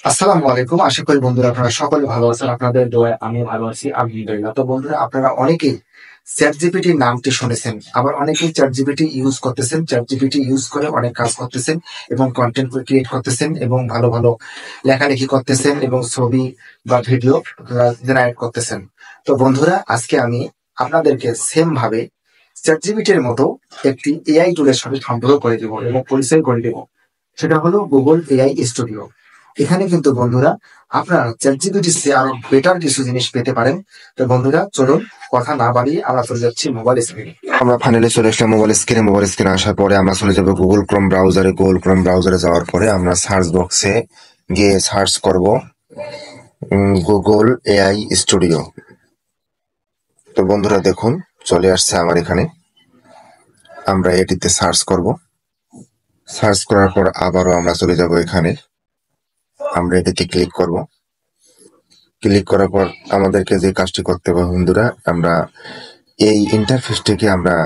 আসসালামু আলাইকুম। আশা করি বন্ধুরা আপনারা সকলে ভালো আছেন। আপনাদের দোয়ায় আমি ভালো আছি। আলহামদুলিল্লাহ। তো বন্ধুরা আপনারা অনেকেই ChatGPT নামটি শুনেছেন। আবার অনেকেই ChatGPT ইউজ করতেছেন। ChatGPT ইউজ করে অনেক কাজ করতেছেন এবং কনটেন্ট ক্রিয়েট করতেছেন এবং ভালো, ভালো লেখালেখি করতেছেন এবং ছবি বা ভিডিও জেনারেট করতেছেন। তো বন্ধুরা আজকে আমি আপনাদেরকে সেম ভাবে ChatGPT এর মতো একটি এআই টুলের সাথে সম্পর্ক করে দেব এবং পরিচয় করে দেব। সেটা হলো গুগল এআই স্টুডিও। এখানে কিন্তু বন্ধুরা আপনারা ChatGPT চেয়ে আরো বেটার কিছু জিনিস পেতে পারেন। তো বন্ধুরা চলুন কথা না বাড়িয়ে আমরা চলে যাচ্ছি মোবাইল স্ক্রিনে। আমরা ফাইনালি চলে আসলাম মোবাইল স্ক্রিনে আসার পরে আমরা চলে যাব গুগল ক্রোম ব্রাউজারে যাওয়ার পরে আমরা সার্চ বক্সে গিয়ে সার্চ করব গুগল এআই স্টুডিও। তো বন্ধুরা দেখুন চলে আসছে আমার এখানে। আমরা এটিতে সার্চ করব। সার্চ করার পর আবারও আমরা চলে যাব এখানে। আমরা এটিতে ক্লিক করব। ক্লিক করার পর আমাদেরকে যে কাজটি করতে হবে বন্ধুরা, আমরা এই ইন্টারফেসটিকে আমরা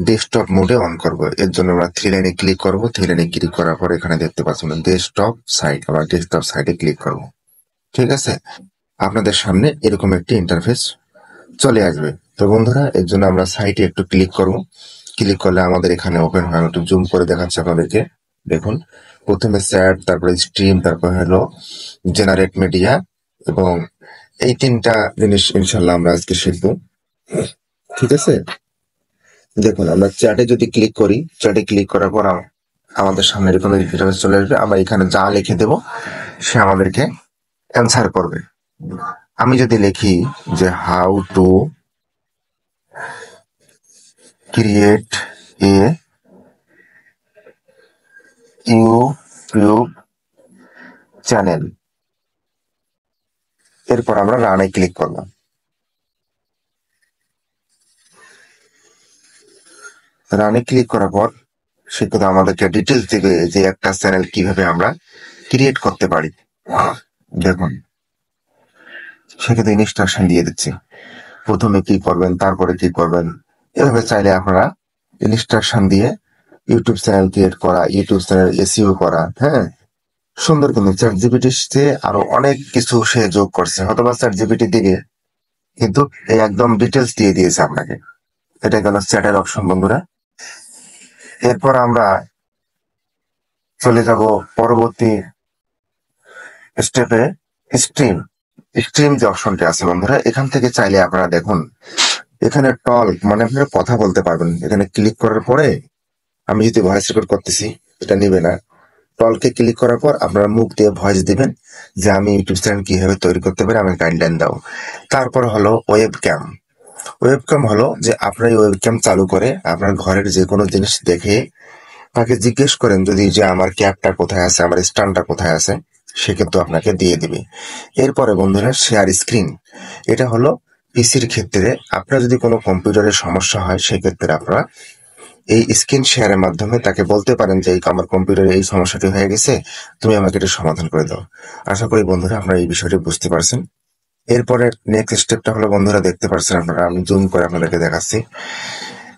ডেস্কটপ মোডে অন করব। এর জন্য আমরা থ্রি লাইনে ক্লিক করব। থ্রি লাইনে ক্লিক করার পর এখানে দেখতে পাচ্ছেন ডেস্কটপ সাইট, আমরা ডেস্কটপ সাইটে ক্লিক করব। ঠিক আছে, আপনাদের সামনে এরকম একটি ইন্টারফেস চলে আসবে। তো বন্ধুরা এর জন্য আমরা সাইটে একটু ক্লিক করব। ক্লিক করলে আমাদের এখানে ওপেন হয়। একটু জুম করে দেখাচ্ছে আপনাদেরকে। দেখুন প্রথমে স্যাট, তারপরে স্ট্রিম, তারপর হলো জেনারেট মিডিয়া, এবং এই তিনটা জিনিস ইনশাল্লাহ আমরা আজকে শিখবো। ঠিক আছে, দেখুন আমরা চ্যাটে যদি ক্লিক করি, চ্যাটে ক্লিক করার পর আমাদের সামনে এরকম ইন্টারফেস চলে আসবে। আমরা এখানে যা লিখে দেব সে আমাদেরকে অ্যান্সার করবে। আমি যদি লিখি যে how to create a YouTube channel, এরপর আমরা রানে ক্লিক করলাম। রানে ক্লিক করার পর সে কিন্তু আমাদেরকে ডিটেলস দিবে যে একটা চ্যানেল কিভাবে আমরা ক্রিয়েট করতে পারি। দেখুন সে কিন্তু ইনস্ট্রাকশন দিয়ে দিচ্ছে প্রথমে কি করবেন, তারপরে কি করবেন। এভাবে চাইলে আপনারা ইনস্ট্রাকশন দিয়ে ইউটিউব চ্যানেল ক্রিয়েট করা, ইউটিউব চ্যানেল এসইও করা, হ্যাঁ, সুন্দর। কিন্তু ChatGPT আরো অনেক কিছু সে যোগ করছে, অথবা ChatGPT দিকে কিন্তু এই একদম ডিটেলস দিয়ে দিয়েছে আপনাকে। এটা গেল চ্যাটের অপশন বন্ধুরা। এরপর আমরা চলে যাব পরবর্তী স্টেপে, স্ট্রিম। স্ট্রিম যে অপশনটি আছে বন্ধুরা, এখান থেকে চাইলে আপনারা দেখুন এখানে টল্ক মানে আপনারা কথা বলতে পারবেন। এখানে ক্লিক করার পরে আমি যদি ভয়েস রেকর্ড করতেছি এটা নিবে না। টলকে ক্লিক করার পর আপনারা মুখ দিয়ে ভয়েস দিবেন যে আমি ইউটিউব চ্যানেল কিভাবে তৈরি করতে পারি, আমাকে গাইডলাইন দাও। তারপর হলো ওয়েব ক্যাম। ওয়েব ক্যাম হলো যে আপনার এই ওয়েব ক্যাম চালু করে আপনার ঘরের যে কোনো জিনিস দেখে তাকে জিজ্ঞেস করেন যদি যে আমার ক্যাপটা কোথায় আছে, আমার স্ট্যান্ডটা কোথায় আছে, সে কিন্তু আপনাকে দিয়ে দিবে। এরপরে বন্ধুরা শেয়ার স্ক্রিন। এটা হলো পিসির ক্ষেত্রে আপনার যদি কোনো কম্পিউটারের সমস্যা হয় সেক্ষেত্রে আপনারা এই স্ক্রিন শেয়ারের মাধ্যমে তাকে বলতে পারেন যে আমার কম্পিউটারে এই সমস্যাটি হয়ে গেছে, তুমি আমাকে এটা সমাধান করে দাও। আশা করি বন্ধুরা আপনারা এই বিষয়টি বুঝতে পারছেন। এরপরে নেক্সট স্টেপটা হলো বন্ধুরা দেখতে পাচ্ছেন আপনারা, আমি জুম করে আপনাদেরকে দেখাচ্ছি।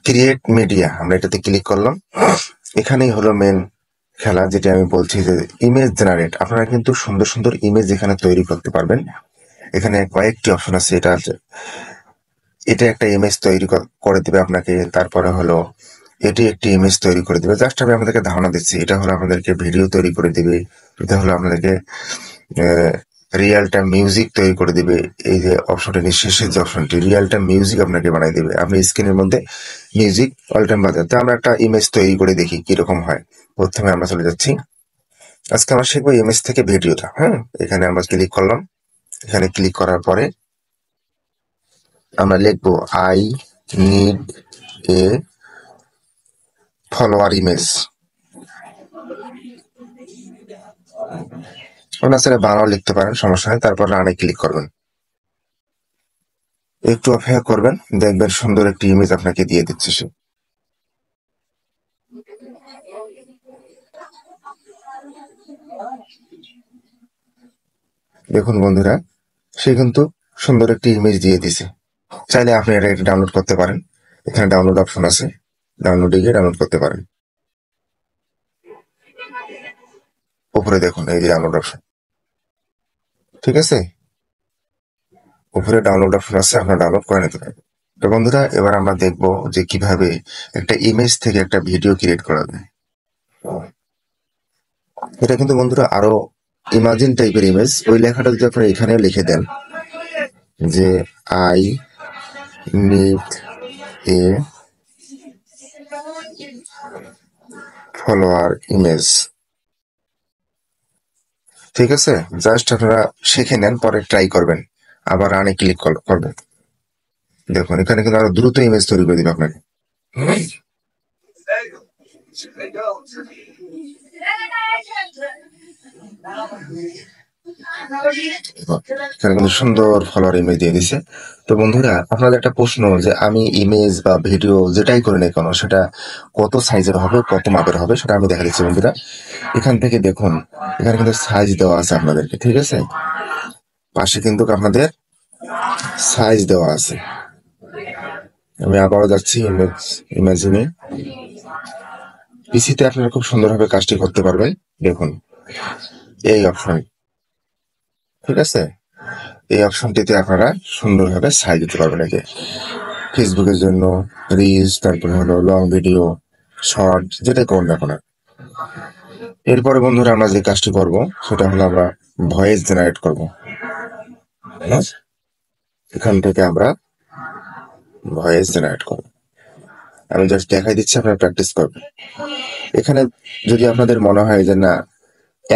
ক্রিয়েট মিডিয়া, আমরা এটাতে ক্লিক করলাম। এখানেই হলো মেন খেলা, যেটা আমি বলছি যে ইমেজ জেনারেট। আপনারা কিন্তু সুন্দর সুন্দর ইমেজ এখানে তৈরি করতে পারবেন। এখানে কয়েকটি অপশন আছে। এটা একটা ইমেজ তৈরি করে দিবে আপনাকে। তারপরে হলো এটি একটি ইমেজ তৈরি করে দিবে। জাস্ট আমি আপনাদেরকে ধারণা দিচ্ছি। এটা হলো আপনাদেরকে ভিডিও তৈরি করে দিবে। এটা হলো আপনাদেরকে রিয়েল টাইম মিউজিক তৈরি করে দিবে। এই যে অপশনটি শেষের যে অপশনটি, রিয়েল টাইম মিউজিক আপনাকে বানিয়ে দিবে। আপনি স্ক্রিনের মধ্যে মিউজিক অল টাইম বাজান। তো আমরা একটা ইমেজ তৈরি করে দেখি কিরকম হয়। প্রথমে আমরা চলে যাচ্ছি, আজকে আমরা শিখবো ইমেজ থেকে ভিডিওটা। হ্যাঁ, এখানে আমরা ক্লিক করলাম। এখানে ক্লিক করার পরে আমরা লিখবো I need a follower image. আপনার সেটা বাংলাও লিখতে পারেন, সমস্যা নেই। তারপর রানে ক্লিক করবেন। একটু অপেক্ষা করবেন, দেখবেন সুন্দর একটি ইমেজ আপনাকে দিয়ে দিচ্ছে সে। দেখুন বন্ধুরা, সে কিন্তু সুন্দর একটি ইমেজ দিয়ে দিছে। চাইলে আপনি এটা ডাউনলোড করতে পারেন। এখানে ডাউনলোড অপশন আছে, ডাউনলোডে গিয়ে ডাউনলোড করতে পারেন। উপরে দেখুন এই যে ডাউনলোড অপশন। ঠিক আছে, উপরে ডাউনলোড অপশন আছে, আপনারা ডাউনলোড করে নিতে পারেন। তো বন্ধুরা এবার আমরা দেখবো যে কিভাবে একটা ইমেজ থেকে একটা ভিডিও ক্রিয়েট করা যায়। এটা কিন্তু বন্ধুরা আরো ইমাজিন টাইপের ইমেজ। ওই লেখাটা যদি আপনারা এখানে লিখে দেন যে I need a follower image, ঠিক আছে, জাস্ট আপনারা শিখে নেন, পরে ট্রাই করবেন, আবার রানে ক্লিক করবেন। দেখুন এখানে কিন্তু আরো দ্রুত ইমেজ তৈরি করে দিবে আপনাকে। এখানে কিন্তু সুন্দর ফলোয়ার ইমেজ দিয়ে দিছে। তো বন্ধুরা আপনাদের একটা প্রশ্ন যে আমি ইমেজ বা ভিডিও যেটাই করি না কেন সেটা কত সাইজের হবে, কত মাপের হবে, সেটা আমি দেখা দিচ্ছি বন্ধুরা। এখান থেকে দেখুন এখানে কিন্তু সাইজ দেওয়া আছে আপনাদেরকে, ঠিক আছে, পাশে কিন্তু আপনাদের সাইজ দেওয়া আছে। আমি আবারও যাচ্ছি ইমেজিনে। পিসিতে আপনারা খুব সুন্দরভাবে কাজটি করতে পারবেন। দেখুন এই অপশন, ঠিক আছে, এই অপশনটিতে আপনারা সুন্দরভাবে সাইজ দিতে পারবেন। এই যে ফেসবুকের জন্য রিলস, তারপরে হলো লং ভিডিও, শর্ট, যেটাই করুন না কেন। এরপরে বন্ধুরা আমরা যে কাজটি করব সেটা হলো আমরা ভয়েস জেনারেট করব। এখান থেকে আমরা ভয়েস জেনারেট করব। আমি জাস্ট দেখাই দিচ্ছি, আপনারা প্র্যাকটিস করবেন। এখানে যদি আপনাদের মনে হয় যে না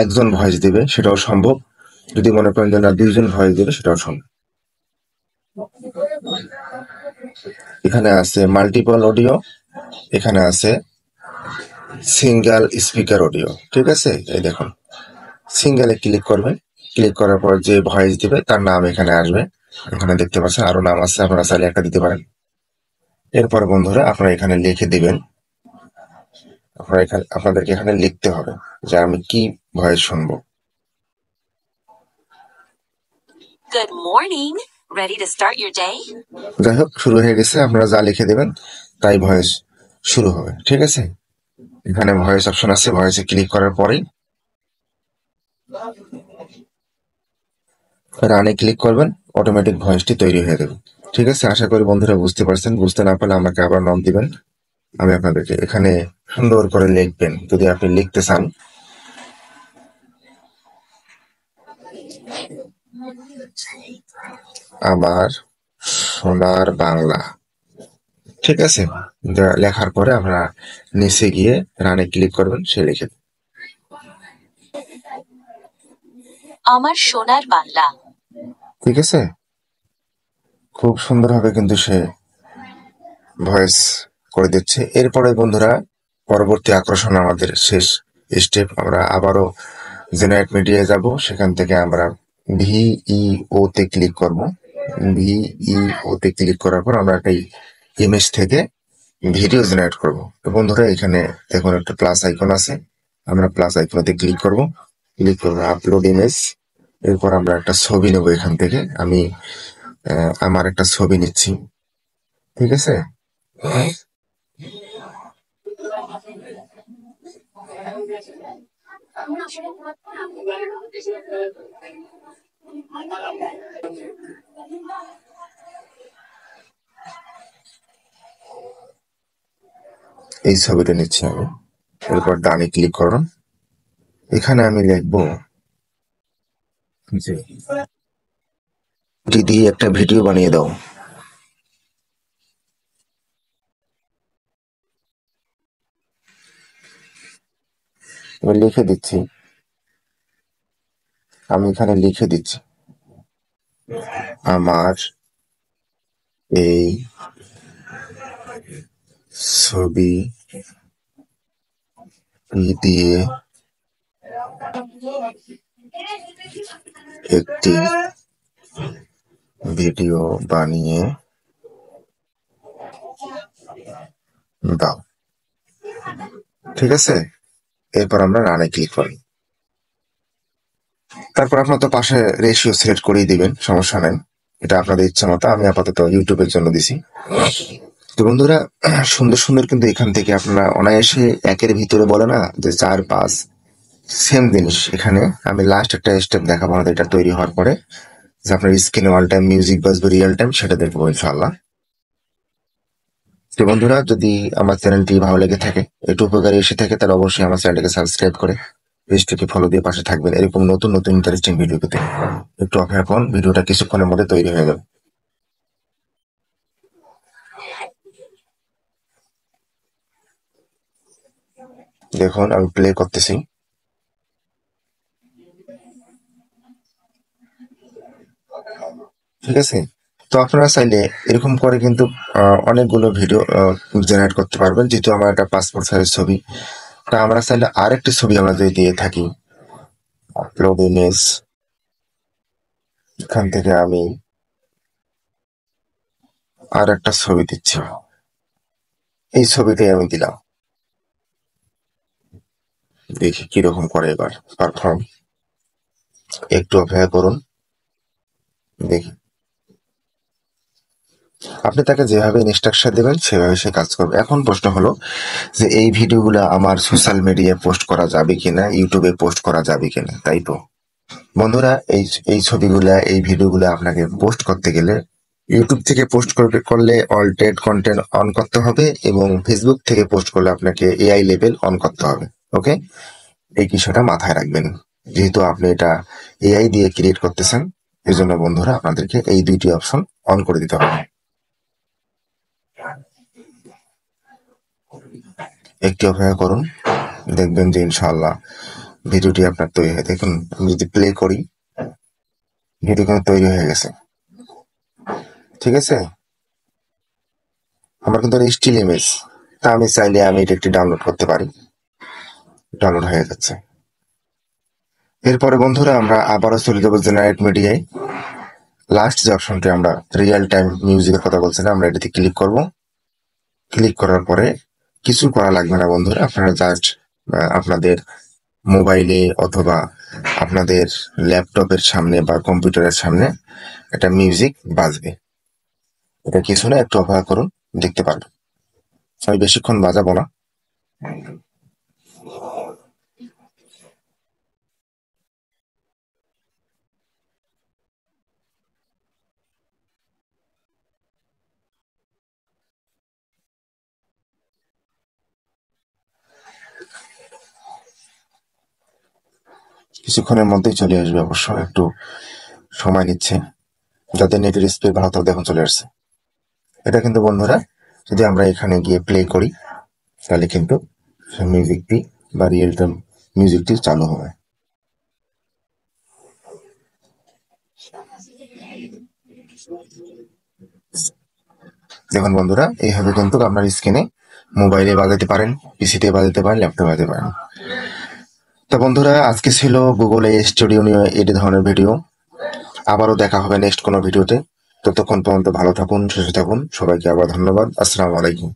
একজন ভয়েস দিবে সেটাও সম্ভব, যদি মনে করেন যে না 2জন ভয়েস দিবে সেটাও সম্ভব। এখানে আছে মাল্টিপল অডিও, এখানে আছে সিঙ্গেল স্পিকার অডিও, ঠিক আছে। এই দেখুন সিঙ্গেলে ক্লিক করবেন, ক্লিক করার পর যে ভয়েস দিবে তার নাম এখানে আসবে। এখানে দেখতে পাচ্ছেন আরো নাম আছে, আপনারা চাইলে একটা দিতে পারেন। এরপর বন্ধুরা আপনারা এখানে লিখে দিবেন, আপনারা এখানে আপনাদেরকে এখানে লিখতে হবে যে আমি কি ভয়েস শুনবো। Good morning. Ready to start your day? যাই হোক শুরু হয়ে গেছে, আপনারা যা লিখে দেবেন তাই ভয়েস শুরু হবে, ঠিক আছে। এখানে ভয়েস অপশন আছে, ভয়েসে ক্লিক করার পরেই রানে ক্লিক করবেন, অটোমেটিক ভয়েসটি তৈরি হয়ে যাবে, ঠিক আছে। আশা করি বন্ধুরা বুঝতে পারছেন। বুঝতে না পারলে আমাকে আবার নাম দিবেন, আমি আপনাদেরকে এখানে সুন্দর করে লিখবেন যদি আপনি লিখতে চান। আমার সোনার বাংলা, ঠিক আছে। লেখার পরে আমরা নিচে গিয়ে রানে ক্লিক করবেন, সে লিখে দেবে। আমার সোনার বাংলা, ঠিক আছে, খুব সুন্দরভাবে কিন্তু সে ভয়েস করে দিচ্ছে। এরপরে বন্ধুরা পরবর্তী আকর্ষণ আমাদের শেষ স্টেপ, আমরা আবারও জেনারেট মিডিয়ায় যাব। সেখান থেকে আমরা ভিইও তে ক্লিক করব। ভিইও তে ক্লিক করার পর আমরা একটা ইমেজ থেকে ভিডিও জেনারেট করব। তো বন্ধুরা এখানে দেখুন একটা প্লাস আইকন আছে, আমরা প্লাস আইকনেতে ক্লিক করব, ক্লিক করবো আপলোড ইমেজ। এরপর আমরা একটা ছবি নেব এখান থেকে। আমি আমার একটা ছবি নিচ্ছি, ঠিক আছে। এই ছবিটা নিচ্ছি আমি। এরপর ডানে ক্লিক করুন, এখানে আমি লিখবো যে দিয়ে একটা ভিডিও বানিয়ে দাও। আমি লিখে দিচ্ছি, আমি এখানে লিখে দিচ্ছি আমার এই ছবি দিয়ে একটি ভিডিও বানিয়ে দাও, ঠিক আছে। এরপর আমরা রানে ক্লিক করি। তারপর আপনার তো পাশে রেশিও সিলেক্ট করেই দিবেন, সমস্যা নেই, এটা আপনাদের ইচ্ছা মতো। আমি আপাতত ইউটিউবের জন্য দিছি। তো বন্ধুরা সুন্দর সুন্দর কিন্তু এখান থেকে আপনারা অনায়াসে একের ভিতরে বলে না যে 4, 5, সেম জিনিস এখানে আমি লাস্ট একটা স্টেপ দেখাবো আমাদের এটা তৈরি হওয়ার পরে, যে আপনার স্ক্রিনে অল টাইম মিউজিক বাজবে রিয়েল টাইম, সেটা দেখবো ইনশাআল্লাহ। তো বন্ধুরা, যদি আমার চ্যানেলটি ভালো লেগে থাকে, একটু উপকারী এসে থাকে, তাহলে অবশ্যই আমার চ্যানেলটিকে সাবস্ক্রাইব করে পেজটিকে ফলো দিয়ে পাশে থাকবেন এরকম নতুন নতুন ইন্টারেস্টিং ভিডিও পেতে। একটু অপেক্ষা করুন, ভিডিওটা কিছুক্ষণের মধ্যে তৈরি হয়ে যাবে। দেখুন আমি প্লে করতেছি। ঠিক আছে, তো আপনারা চাইলে এরকম করে কিন্তু অনেকগুলো ভিডিও জেনারেট করতে পারবেন। যেহেতু আমার একটা পাসপোর্ট সাইজের ছবি, তা আমরা চাইলে আরেকটি ছবি আমরা যদি দিয়ে থাকি, আপলোড ইমেজ, এখান থেকে আমি আর একটা ছবি দিচ্ছি, এই ছবিটাই আমি দিলাম, দেখি কিরকম করে এবার পারফর্ম। একটু অপেক্ষা করুন, দেখি। আপনি তাকে যেভাবে ইনস্ট্রাকশন দেবেন সেভাবে সে কাজ করবে। এখন প্রশ্ন হলো যে এই ভিডিওগুলো আমার সোশ্যাল মিডিয়ায় পোস্ট করা যাবে কিনা, ইউটিউবে পোস্ট করা যাবে কিনা, তাই তো বন্ধুরা। এই ছবিগুলা, এই ভিডিওগুলো আপনাকে পোস্ট করতে গেলে ইউটিউব থেকে পোস্ট করলে অলটেড কন্টেন্ট অন করতে হবে, এবং ফেসবুক থেকে পোস্ট করলে আপনাকে এআই লেভেল অন করতে হবে। ওকে, এই বিষয়টা মাথায় রাখবেন। যেহেতু আপনি এটা এআই দিয়ে ক্রিয়েট করতেছেন, এই জন্য বন্ধুরা আপনাদেরকে এই দুইটি অপশন অন করে দিতে হবে। একটু অপেক্ষা করুন, দেখবেন যে ইনশাআল্লাহ ভিডিওটি আপনার তৈরি হয়ে, দেখুন আমি যদি প্লে করি, ভিডিও কিন্তু তৈরি হয়ে গেছে। ঠিক আছে, আমার কিন্তু স্টিল ইমেজ, তা আমি চাইলে আমি এটা একটি ডাউনলোড করতে পারি, ডাউনলোড হয়ে যাচ্ছে। এরপরে বন্ধুরা আমরা আবারও চলে যাবো জেনারেট মিডিয়ায়। লাস্ট যে অপশনটি আমরা রিয়েল টাইম মিউজিকের কথা বলছিলাম, আমরা এটাতে ক্লিক করব। ক্লিক করার পরে কিছু করা লাগবে না বন্ধুরা, আপনারা জাস্ট আপনাদের মোবাইলে অথবা আপনাদের ল্যাপটপের সামনে বা কম্পিউটারের সামনে একটা মিউজিক বাজবে। এটা কিছু না, একটু অপেক্ষা করুন, দেখতে পারবেন। আমি বেশিক্ষণ বাজাবো না। কিছুক্ষণের মধ্যেই চলে আসবে, অবশ্য একটু সময় নিচ্ছে। যাদের নেটের স্পিড ভালো, তাদের দেখুন চলে আসছে। এটা কিন্তু বন্ধুরা যদি আমরা এখানে গিয়ে প্লে করি, তাহলে কিন্তু মিউজিকটি বা রিয়েল টাইম মিউজিকটি চালু হবে। দেখুন বন্ধুরা, এইভাবে কিন্তু আপনার স্ক্রিনে মোবাইলে বাজাতে পারেন, পিসিতে বাজাতে পারেন, ল্যাপটপে বাজাতে পারেন। তো বন্ধুরা, আজকে ছিল গুগলে স্টুডিও নিয়ে এই ধরনের ভিডিও। আবারও দেখা হবে নেক্সট কোনো ভিডিওতে। ততক্ষণ পর্যন্ত ভালো থাকুন, সুস্থ থাকুন। সবাইকে আবার ধন্যবাদ। আসসালামু আলাইকুম।